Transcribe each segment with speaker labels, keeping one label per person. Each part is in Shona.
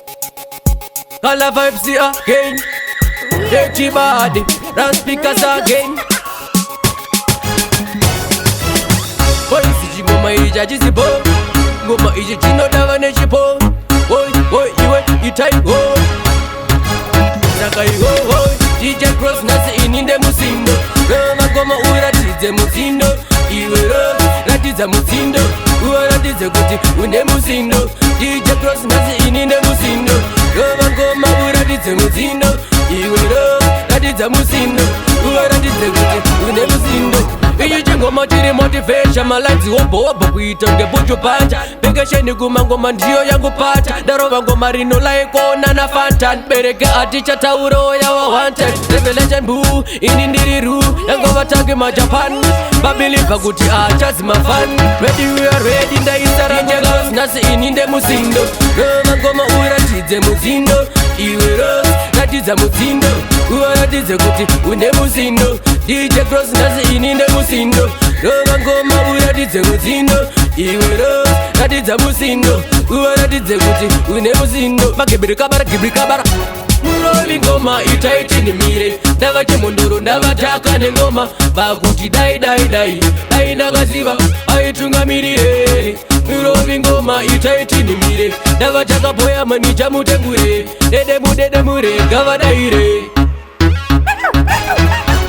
Speaker 1: All the vibes here again. Dirty body, round speakers again. Boy, siji ngoma ija jisipo, ngoma ija chino dawa nechipo. Boy, iwe itai go. Nakai go. DJ Cross nasi ininde musindo. Roma ngoma uratize musindo. Iwe ro, ratiza musindo. Uratize kuti unde musindo. DJ Cross nasi ininde musindo. Roma ngoma uratize musindo. Iwe ro, ratiza musindo. Uratize kuti unde musindo. Iyi chingoma chiri motivation, malazi wobo kuita nge buju panja. Pekesheni kumangoma ndiyo yangu pata. Darova ngoma rino laikona na fantan. Bereke aticha tauro ya wa wanted. Revelation boo, ini ndiriru. Yango watagi ma Japan. Babiliva kuti achas ma fan. Ready we are ready nda isara njelos. Nasi ininde musindo. Roma ngoma uratize musindo. Iwe ros, ratiza musindo. Uratize kuti unde musindo. DJ Cross nasi ininde musindo. Roma ngoma uratize musindo. Iwe ros, ratiza musindo. Uratize kuti unde musindo. Makibiri kabara. Mroli ngoma itaiti ni mire. Daga chemondoro ndavataka ne ngoma. Bakuti dai nagaziva aitunga mirire. Mroli ngoma itaiti ni mire. Daga chaka boya manija mutengure. Dede mure gavadaire.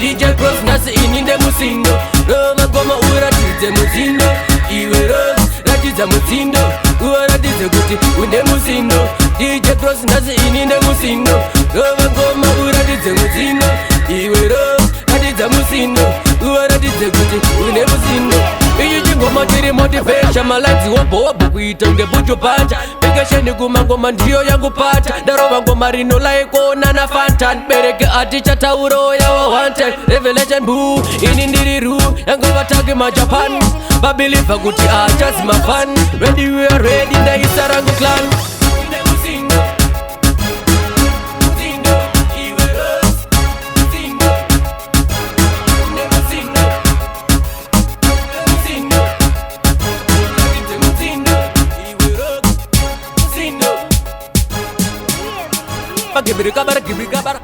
Speaker 1: DJ Cross nasi ininde musindo. Roma ngoma uratize musindo. Iwe ros, ratiza musindo. Uratize kuti unde musindo. DJ Cross nasi ininde musindo. Roma ngoma uratize musindo. Iwe ros, ratiza musindo. Uratize kuti unde musindo. Iyi chingoma chiri motivation, malazi wobo kuita nge buju panja. Pekesheni kumangoma ndiyo yangu pata. Darova ngoma rino laikona na fantan. Bereke aticha tauro ya wa wanted. Revelation boo, ini ndiriru. Yango watagi ma Japan. Babiliva kuti achas ma fan. Ready we are ready nda isarangu clan. Gibri kabara.